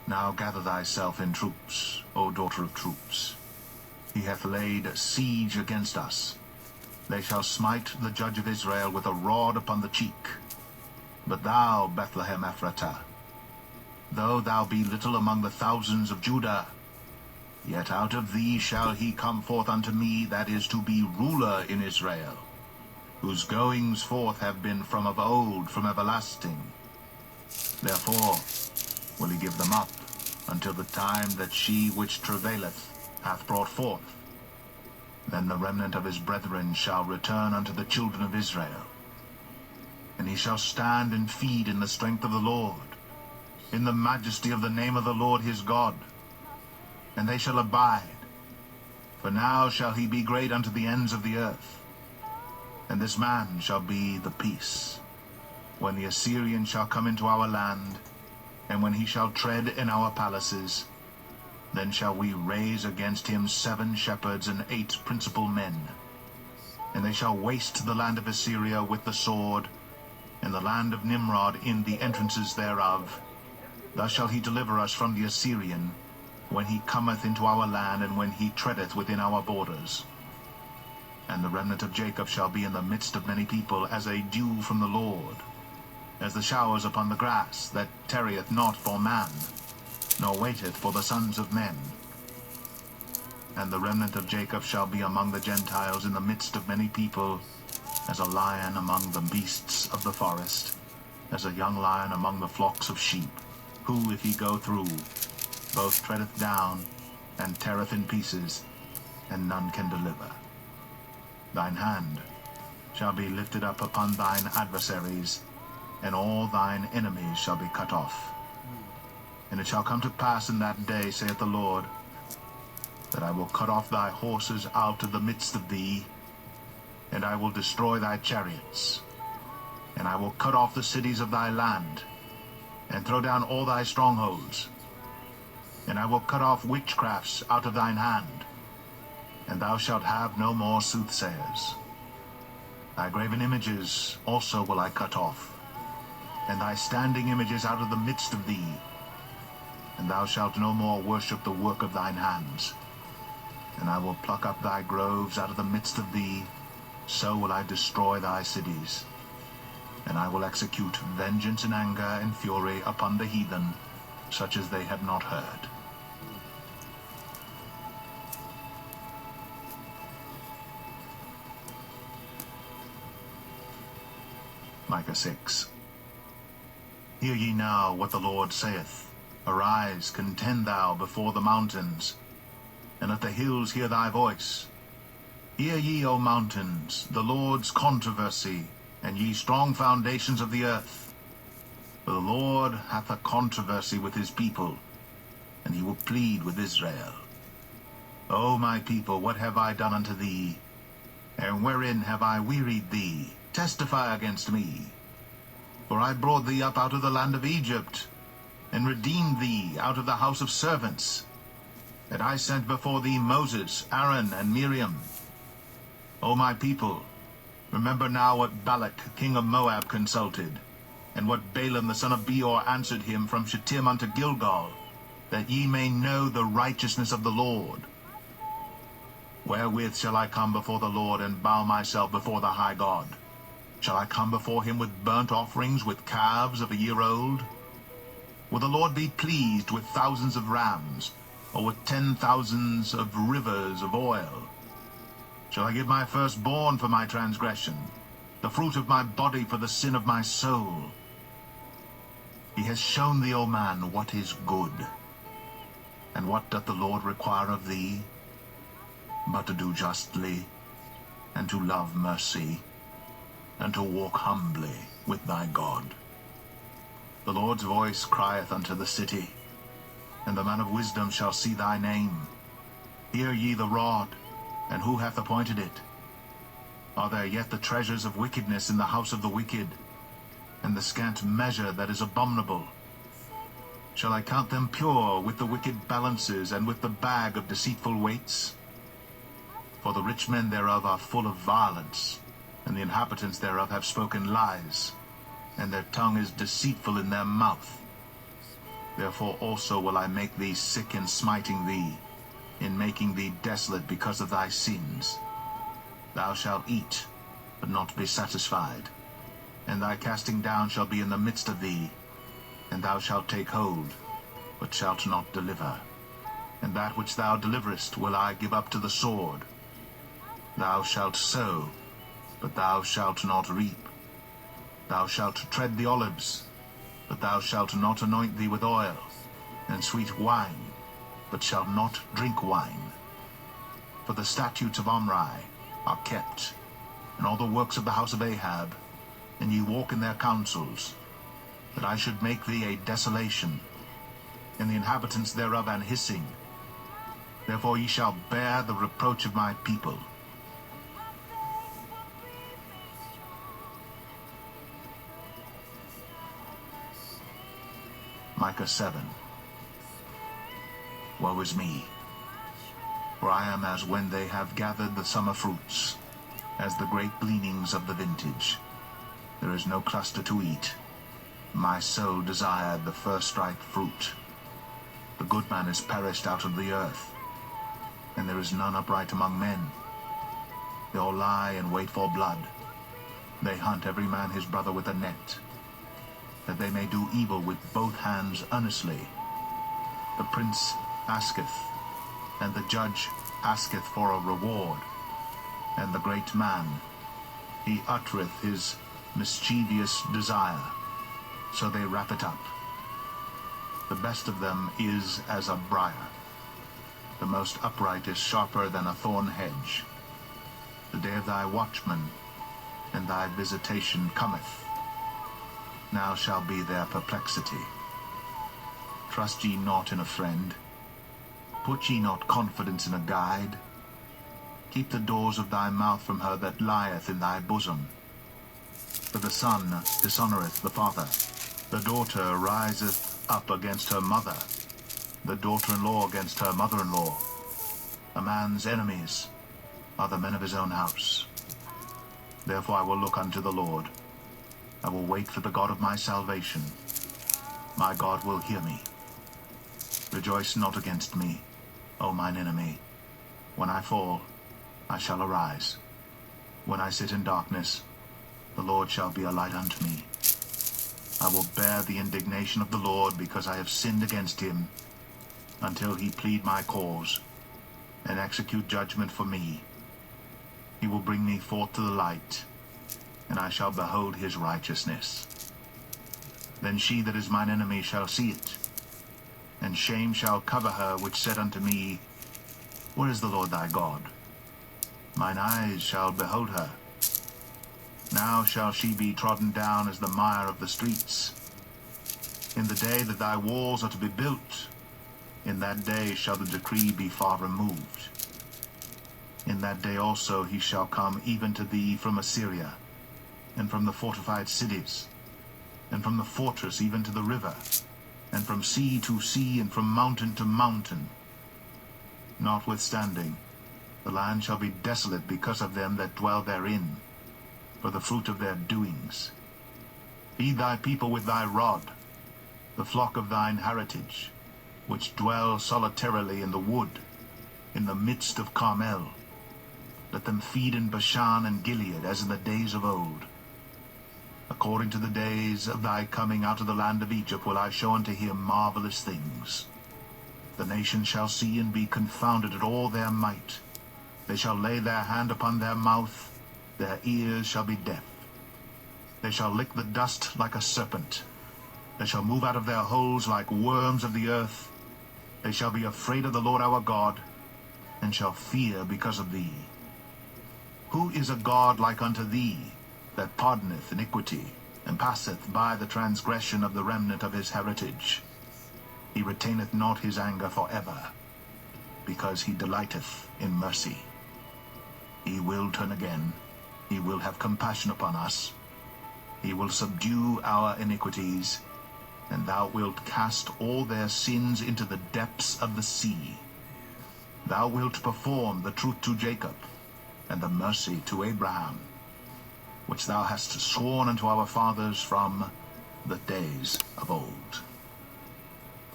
Now gather thyself in troops, O daughter of troops. He hath laid siege against us. They shall smite the judge of Israel with a rod upon the cheek. But thou, Bethlehem Ephratah, though thou be little among the thousands of Judah, yet out of thee shall he come forth unto me that is to be ruler in Israel, whose goings forth have been from of old, from everlasting. Therefore will he give them up until the time that she which travaileth hath brought forth. Then the remnant of his brethren shall return unto the children of Israel. And he shall stand and feed in the strength of the Lord, in the majesty of the name of the Lord his God. And they shall abide, for now shall he be great unto the ends of the earth. And this man shall be the peace, when the Assyrian shall come into our land, and when he shall tread in our palaces. Then shall we raise against him 7 shepherds and 8 principal men. And they shall waste the land of Assyria with the sword, and the land of Nimrod in the entrances thereof. Thus shall he deliver us from the Assyrian, when he cometh into our land, and when he treadeth within our borders. And the remnant of Jacob shall be in the midst of many people, as a dew from the Lord, as the showers upon the grass, that tarrieth not for man, nor waiteth for the sons of men. And the remnant of Jacob shall be among the Gentiles in the midst of many people, as a lion among the beasts of the forest, as a young lion among the flocks of sheep, who, if he go through, both treadeth down and teareth in pieces, and none can deliver. Thine hand shall be lifted up upon thine adversaries, and all thine enemies shall be cut off. And it shall come to pass in that day, saith the Lord, that I will cut off thy horses out of the midst of thee, and I will destroy thy chariots. And I will cut off the cities of thy land, and throw down all thy strongholds. And I will cut off witchcrafts out of thine hand, and thou shalt have no more soothsayers. Thy graven images also will I cut off, and thy standing images out of the midst of thee. And thou shalt no more worship the work of thine hands. And I will pluck up thy groves out of the midst of thee, so will I destroy thy cities. And I will execute vengeance and anger and fury upon the heathen, such as they have not heard. Micah 6. Hear ye now what the Lord saith. Arise, contend thou before the mountains, and let the hills hear thy voice. Hear ye, O mountains, the Lord's controversy, and ye strong foundations of the earth. For the Lord hath a controversy with his people, and he will plead with Israel. O my people, what have I done unto thee? And wherein have I wearied thee? Testify against me. For I brought thee up out of the land of Egypt, and redeemed thee out of the house of servants. And I sent before thee Moses, Aaron, and Miriam. O my people, remember now what Balak king of Moab consulted, and what Balaam the son of Beor answered him from Shittim unto Gilgal, that ye may know the righteousness of the Lord. Wherewith shall I come before the Lord, and bow myself before the high God? Shall I come before him with burnt offerings, with calves of a year old? Will the Lord be pleased with thousands of rams, or with 10,000s of rivers of oil? Shall I give my firstborn for my transgression, the fruit of my body for the sin of my soul? He has shown thee, O man, what is good. And what doth the Lord require of thee? But to do justly, and to love mercy, and to walk humbly with thy God. The Lord's voice crieth unto the city, and the man of wisdom shall see thy name. Hear ye the rod, and who hath appointed it? Are there yet the treasures of wickedness in the house of the wicked, and the scant measure that is abominable? Shall I count them pure with the wicked balances, and with the bag of deceitful weights? For the rich men thereof are full of violence, and the inhabitants thereof have spoken lies, and their tongue is deceitful in their mouth. Therefore also will I make thee sick in smiting thee, in making thee desolate because of thy sins. Thou shalt eat, but not be satisfied, and thy casting down shall be in the midst of thee, and thou shalt take hold, but shalt not deliver. And that which thou deliverest will I give up to the sword. Thou shalt sow, but thou shalt not reap. Thou shalt tread the olives, but thou shalt not anoint thee with oil, and sweet wine, but shalt not drink wine. For the statutes of Omri are kept, and all the works of the house of Ahab, and ye walk in their counsels, that I should make thee a desolation, and the inhabitants thereof an hissing. Therefore ye shall bear the reproach of my people. Micah 7. Woe is me, for I am as when they have gathered the summer fruits, as the great gleanings of the vintage. There is no cluster to eat. My soul desired the first ripe fruit. The good man is perished out of the earth, and there is none upright among men. They all lie and wait for blood. They hunt every man his brother with a net, that they may do evil with both hands earnestly. The prince asketh, and the judge asketh for a reward, and the great man, he uttereth his mischievous desire, so they wrap it up. The best of them is as a briar. The most upright is sharper than a thorn hedge. The day of thy watchman and thy visitation cometh. Now shall be their perplexity. Trust ye not in a friend. Put ye not confidence in a guide. Keep the doors of thy mouth from her that lieth in thy bosom. For the son dishonoureth the father. The daughter riseth up against her mother. The daughter-in-law against her mother-in-law. A man's enemies are the men of his own house. Therefore I will look unto the Lord. I will wait for the God of my salvation. My God will hear me. Rejoice not against me, O mine enemy. When I fall, I shall arise. When I sit in darkness, the Lord shall be a light unto me. I will bear the indignation of the Lord, because I have sinned against him, until he plead my cause, and execute judgment for me. He will bring me forth to the light, and I shall behold his righteousness. Then she that is mine enemy shall see it, and shame shall cover her which said unto me, Where is the Lord thy God? Mine eyes shall behold her. Now shall she be trodden down as the mire of the streets. In the day that thy walls are to be built, in that day shall the decree be far removed. In that day also he shall come even to thee from Assyria, and from the fortified cities, and from the fortress even to the river, and from sea to sea, and from mountain to mountain. Notwithstanding, the land shall be desolate because of them that dwell therein, for the fruit of their doings. Feed thy people with thy rod, the flock of thine heritage, which dwell solitarily in the wood, in the midst of Carmel. Let them feed in Bashan and Gilead, as in the days of old. According to the days of thy coming out of the land of Egypt will I show unto him marvelous things. The nations shall see and be confounded at all their might. They shall lay their hand upon their mouth, their ears shall be deaf. They shall lick the dust like a serpent. They shall move out of their holes like worms of the earth. They shall be afraid of the Lord our God, and shall fear because of thee. Who is a God like unto thee, that pardoneth iniquity, and passeth by the transgression of the remnant of his heritage? He retaineth not his anger forever, because he delighteth in mercy. He will turn again. He will have compassion upon us. He will subdue our iniquities, and thou wilt cast all their sins into the depths of the sea. Thou wilt perform the truth to Jacob, and the mercy to Abraham, which thou hast sworn unto our fathers from the days of old.